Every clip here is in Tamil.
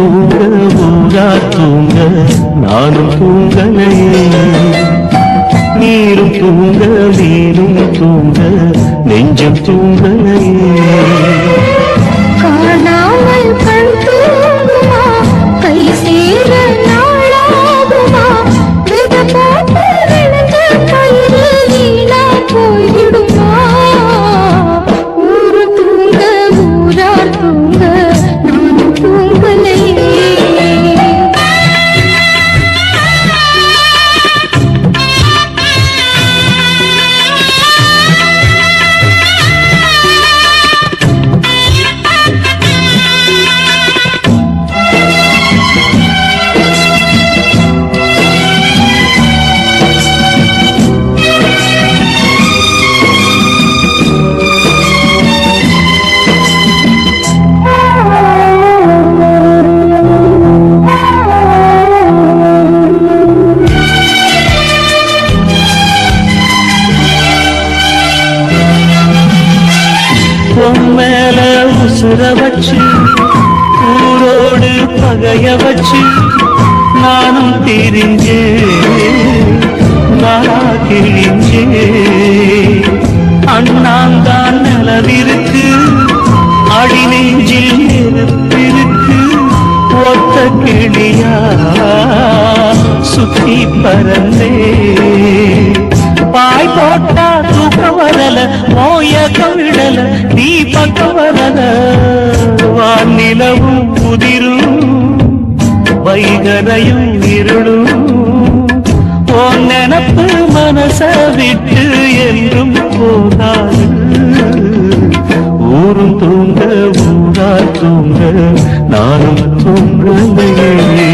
தூங்க ஊரா தூங்க நானும் தூங்கலையே. நீரும் தூங்க நீரும் தூங்க நெஞ்சம் தூங்கலையே. காணாமல் கண் தூங்குமா கை சேர நாளாகுமா வித போட்டு விழுந்த கயிறு வீணா போய்விடுமா. ஊரு தூங்க ஊரார் தூங்க நானும் தூங்கலையே. மேல உசுர வச்சு ஊரோடு பகைய வச்சு நானும் தெரிஞ்சே நாளா கிழிஞ்சே. அண்ணாந்தான் நிலவிருக்கு அடி நெஞ்சில் நெருப்பிருக்கு. ஒத்த கிளியா சுத்தி பறந்தே பாய் போட்டா தூக்கம் வரல மோயக்கம் விடல நீ பக்கம் வரல. வானிலவும் புதிரும் வைகரையும் இருளும் உன் நினப்பு மனச விட்டு என்றும் போகாது. ஊரும் தூங்க ஊரா தூங்க நானும் தூங்கலையே.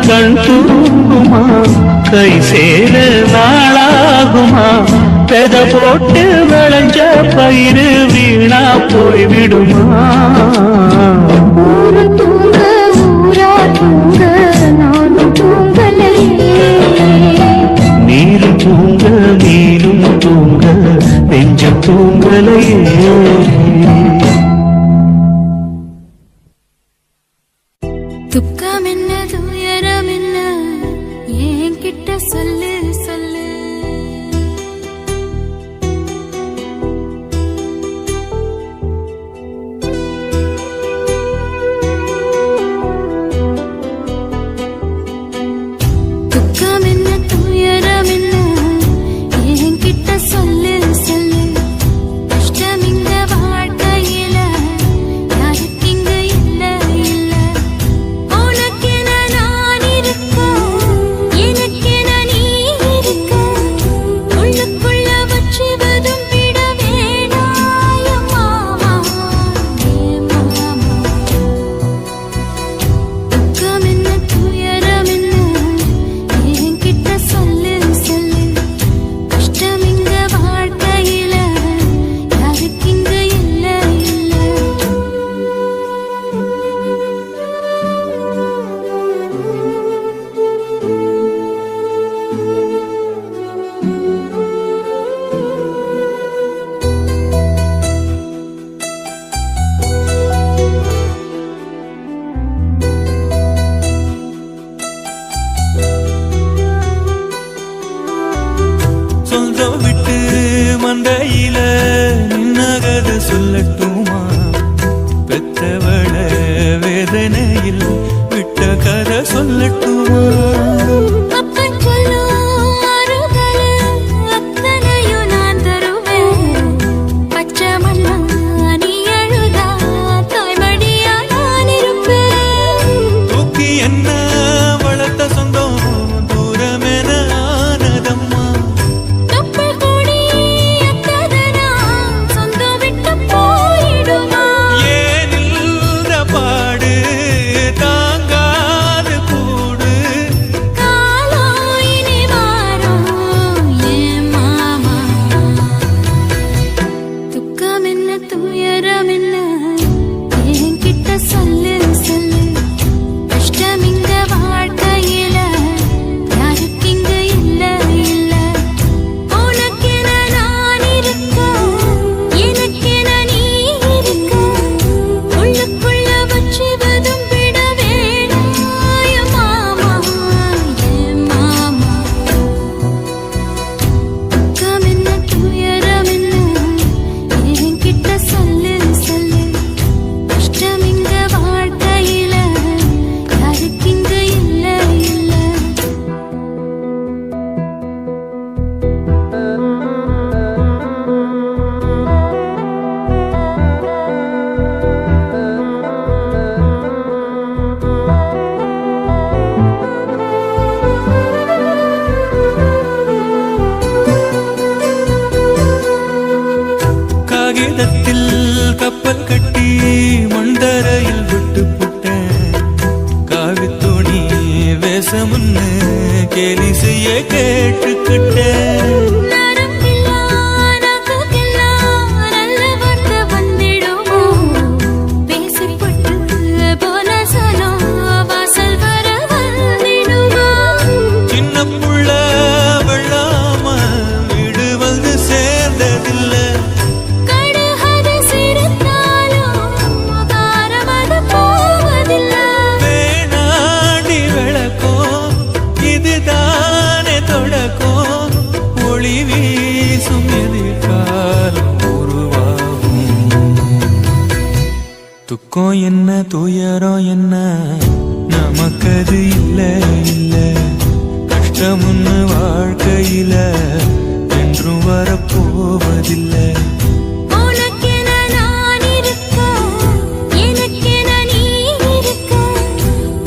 கண் தூங்குமா கை சேர நாளாகுமா. பெத போட்டு விளைஞ்ச பயிறு வீணா போய்விடுமா. தூங்க ஊரா தூங்க நானும் தூங்கலையே. நீரும் தூங்க நீரும் தூங்க நெஞ்சம் தூங்கலையே. துக்கம் என்ன துயரம் என்ன என்கிட்ட சொல்லு சொல்லு. துக்கம் என்ன துயரம் என்ன என்கிட்ட சொல்லு சொல்லு. கஷ்டம் இங்க வாழ்க்கையில யாருக்கு இங்க இல்ல இல்ல. உனக்கென நான் இருக்க எனக்கென நீ சொல்லட்டுமா? அப்பன் சொல்லும் ஆறுதல் அத்தனையும் நான் தருவேன். பச்சை மண்ணா நீ அழுதா தாய்மடியா நான் இருப்பேன். தூக்கி என்ன வளர்த்த சொந்தம் தூரமென ஆனதம்மா. தொப்புள் கொடி அத்ததனா சொந்தம் விட்டு போயிடுமா? ஏனில்ற பாடு தாங்காது கூடு. காலம் இனி மாறும் ஏன் மாமா? துக்கம் என்ன துயரம் என்ன என்கிட்ட சொல்லு சொல்லு. கஷ்டம் இங்க வாழ்க்கையில யாருக்கு இங்க இல்ல இல்ல. உனக்கென நான் இருக்க எனக்கென நீ இருக்க. உள்ளுக்குள்ள வச்சுவதும் விட வேணாய மாமா ஏன் மாமா? துக்கம் என்ன துயரம் என்ன என்கிட்ட சொல்லு சொல்லு. கஷ்டம் இங்க வாழ்க்கையில யாருக்கு இங்க இல்ல இல்ல. காகிதத்தில் கப்பல் கட்டி மண்டரையில் விட்டு புட்டேன். காவி துணி வேஷமுன்னு கேலி செய்ய கேட்டுக்கிட்டேன். நரம்பில்லா நாக்குக்கெல்லாம் நல்ல வார்த்தை வந்திடுமோ? பேசிப்பட்டு போன சனம் வாசல் வர வந்திடுமோ? சின்ன புள்ள வெள்ளாம வீடு வந்து சேர்ந்ததில்ல. கடுகது சிரித்தாலும் காரமது போவதில்ல. வேணாண்டி விளக்கம் இதுதானே தொடக்கம். ஒளி வீசும் எதிர்காலம் உருவாகும். துக்கம் என்ன துயரம் என்ன நமக்கது இல்ல இல்ல. கஷ்டம்னு வாழ்க்கையில என்றும் வரப்போவதில்லை. உனக்கென நான் இருக்க எனக்கென நீ இருக்க.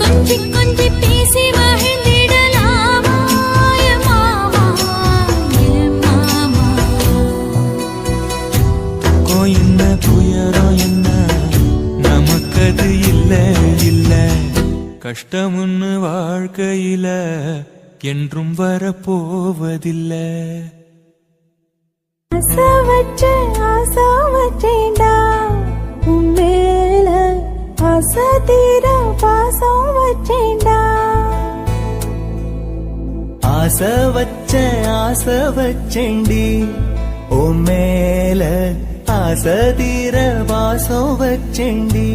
கொஞ்சி கொஞ்சி பேசி மகிழ்ந்திடலாமா என் மாமா என் மாமா? துக்கம் என்ன துயரம் என்ன நமக்கது இல்ல இல்ல. கஷ்டம்னு வாழ்க்கையில என்றும் வரப்போவதில்லை. ஆசை வச்சேன்டா உன் மேல ஆசை தீர பாசம் வச்சேன்டா. ஆசை வச்சேண்டி உன் மேல ஆசை தீர வாசம் வச்சேண்டி.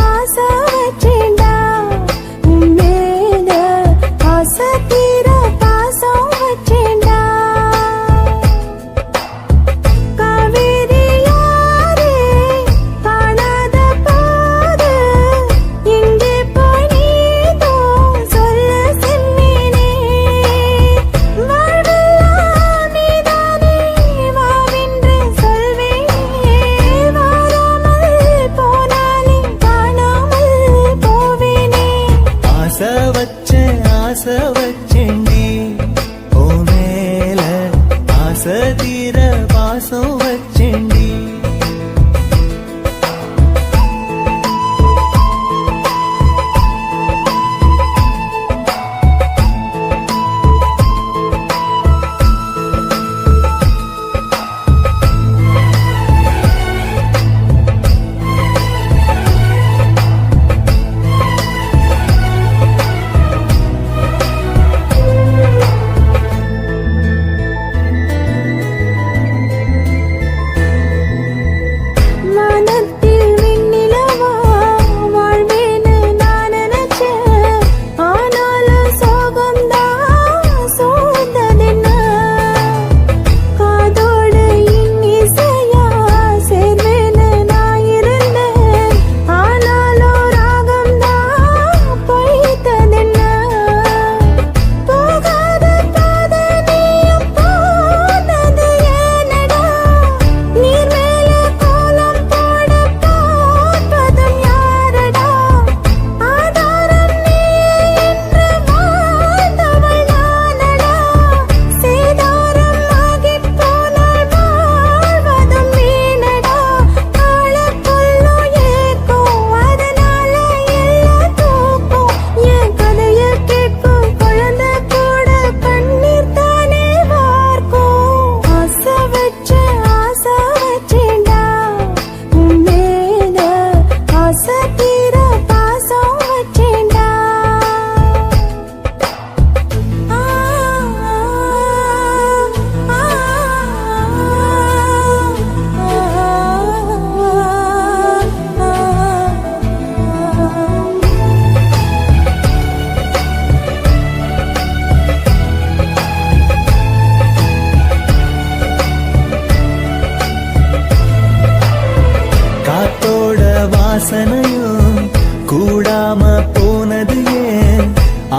ஆசை வச்சேன்டா உன் மேல ஆசை தீர பாசம் வச்சேன்டா. காவேரி யாரே காணாத பாரு எங்கே போனீதோ சொல்ல செம்மீனே. வாழ்வெல்லாம் நீதானே வாவென்று சொல்வேனே. வாராமல் போனாலே காணாமல் போவேனே. ஆசை வச்சேண்டி உன் மேல ஆசை தீர வாசம் வச்சேண்டி.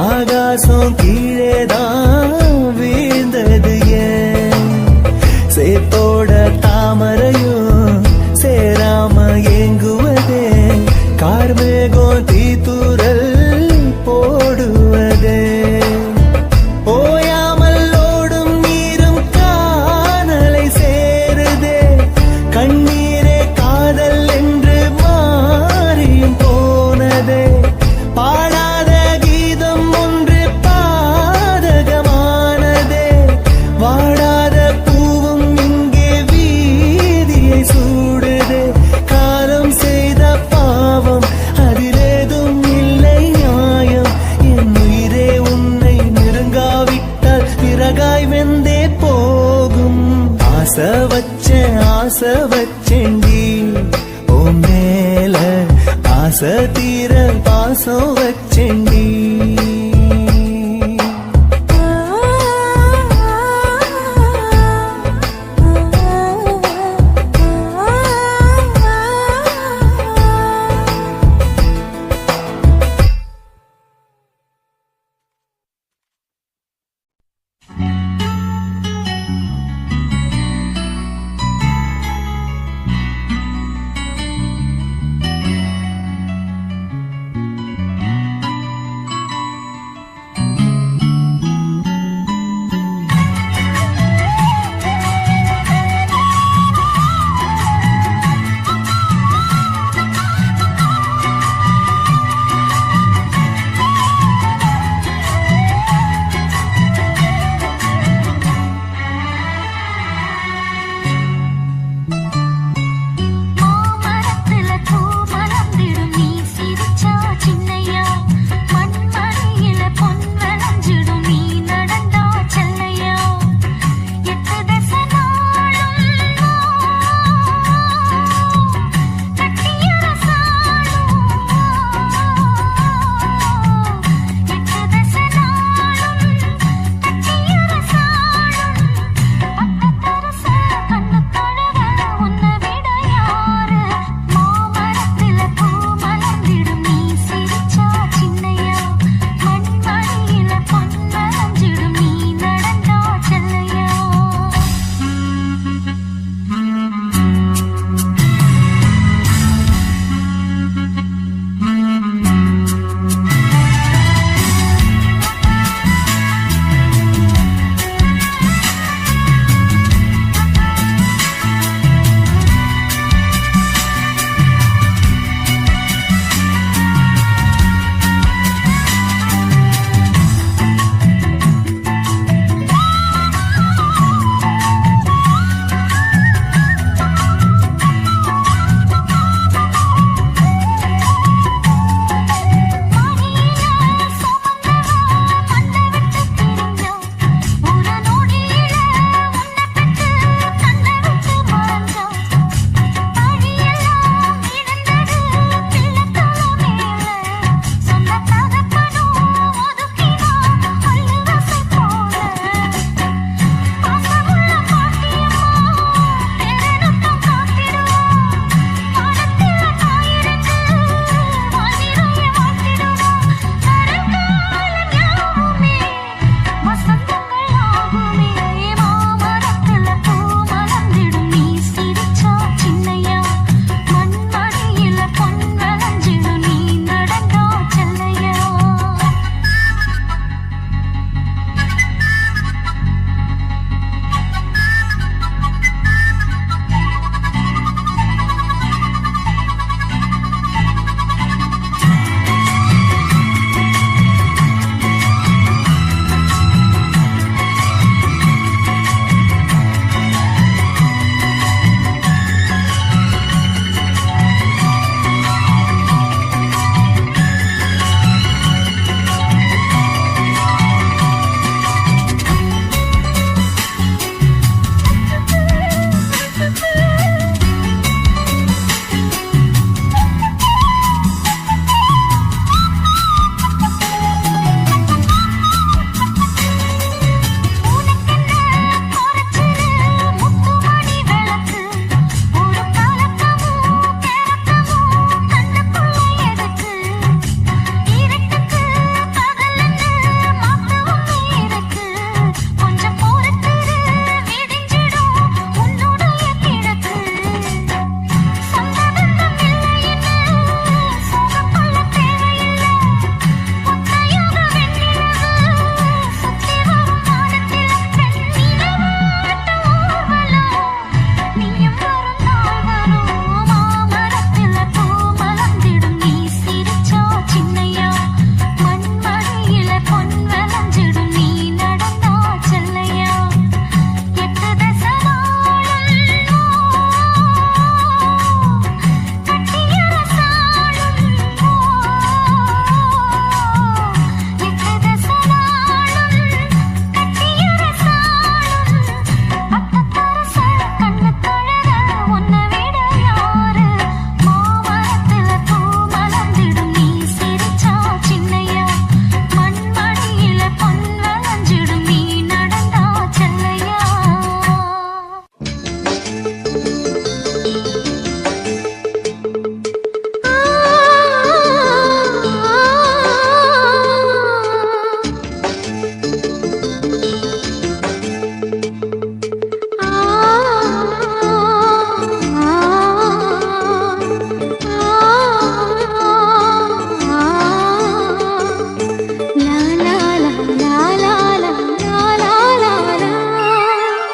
ஆகாசம் கீழேதான் வீழ்ந்தது ஏன் சேத்தோட தாமரையும் சேராம ஏங்குவதே கார்மேகம் தீத்துரல் போடுவதே ஓயாமல் ஓடும் நீரும் காணலை சேருதே கண்ணீரே காதல் என்று மாறியும் போனதே பாடாத கீதம் ஒன்று பாடிடுதே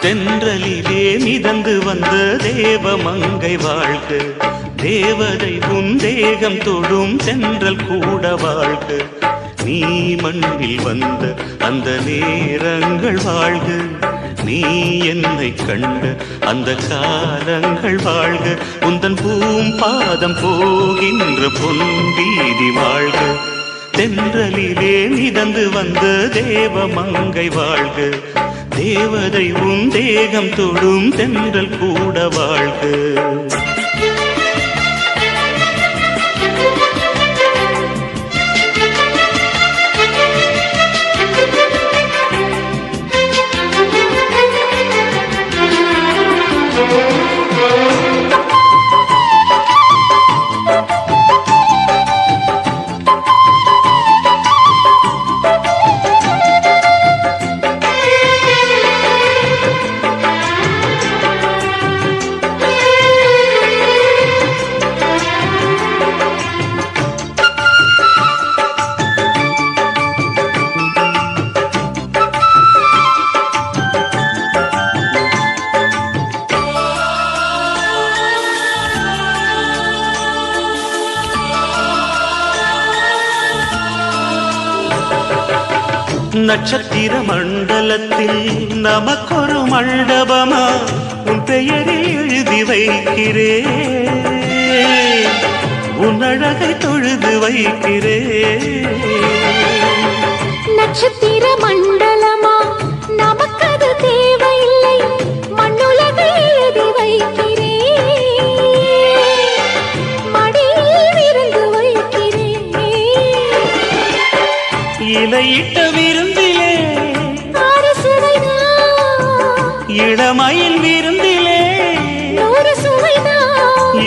தென்றலிலே மிதந்து வந்த தேவமங்கை வாழ்க, தேவதை உன் தேகம் தொடும் தென்றல் கூட வாழ்க, நீ மண்ணில் வந்த அந்த நேரங்கள் வாழ்க, நீ என்னை கண்ட அந்த காலங்கள் வாழ்க, உந்தன் பூம்பாதம் போகின்ற பொன் வீதி வாழ்க, தென்றலிலே மிதந்து வந்த தேவமங்கை வாழ்க, தேவதை உன் தேகம் தொடும் தென்றல் கூட வாழ்க. நட்சத்திர மண்டலத்தில் நமக்கொரு மண்டபமா உன் பெயரை எழுதி வைக்கிறேன், உன் அழகை தொழுது வைக்கிறேன். நட்சத்திர மண்டலமா நமக்கது தேவையில்லை, மண்ணுலகை எழுதி வைக்கிறேன், மடியில் விருந்து வைக்கிறேன். இலையிட்ட விருந்திலே இளமையில் விருந்திலே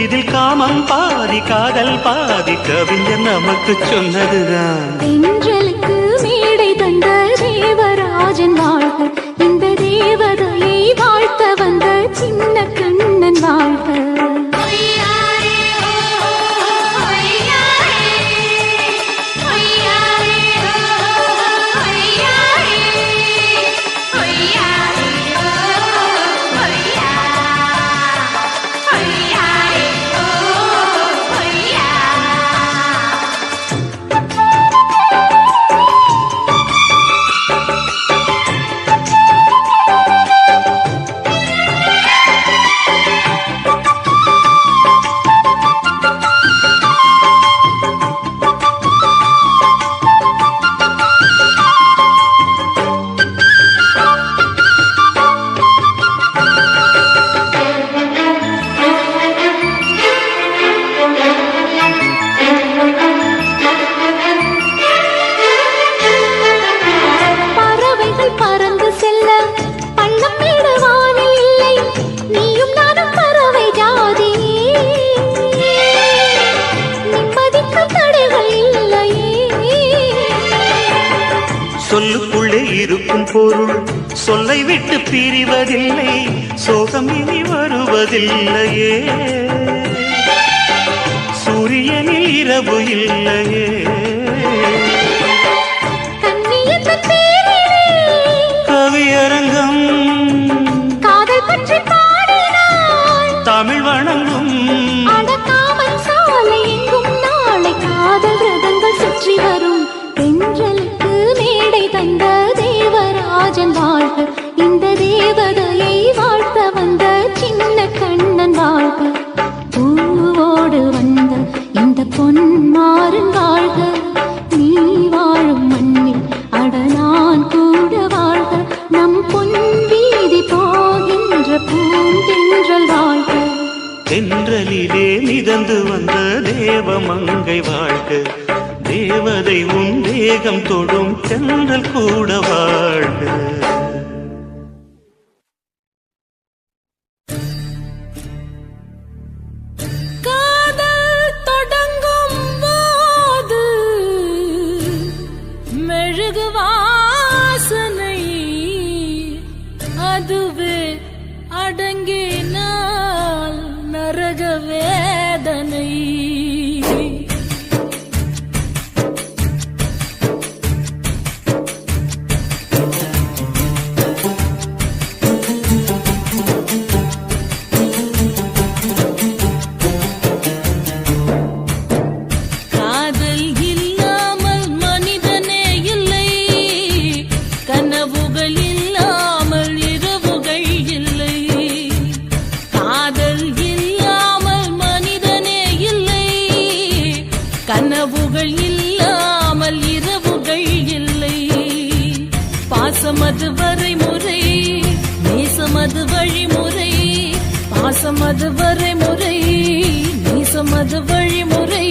இதில் காமம் பாதி காதல் பாதி கவிஞர் நமக்கு சொன்னதுதான். தென்றலுக்கு மேடை தந்த தேவராஜன் வாழ்க, இந்த தேவதையை வாழ்த்த வந்த சின்ன கண்ணன் வாழ்க. சொல்லுக்குள்ளே இருக்கும் பொருள் சொல்லை விட்டு பிரிவதில்லை, சோகம் இனி வருவதில்லையே, சூரியனில் இரவு இல்லையே. கவியரங்கம் காதல் பற்றி பாடினாள், தமிழ் வணங்கும் அடக்காமல் சாலை எங்கும் நாளை காதல் ரதங்கள் சுற்றி வரும். தென்றலுக்கு மேடை தந்த தேவராஜன் வாழ்க, இந்த தேவதையை வாழ்த்த வந்த சின்ன கண்ணன் வாழ்க. பூவோடு வந்த இந்த பொன்மாறன் வாழ்க, நீ வாழும் மண்ணில் அட நான் கூட வாழ்க, நம் பொன் வீதி போகின்ற பூந்தென்றல் வாழ்க. தென்றலிலே மிதந்து வந்த தேவமங்கை வாழ்க, தேவதை உன் தேகம் தொடும் தென்றல் கூட வாழ்க. காதல் தொடங்கும் போது மெழுகு வாசனை, அதுவே அடங்கினால் நரக வேதனை. பாசமது வரைமுறை நேசமது வழிமுறை பாசமது வரைமுறை நேசமது வழிமுறை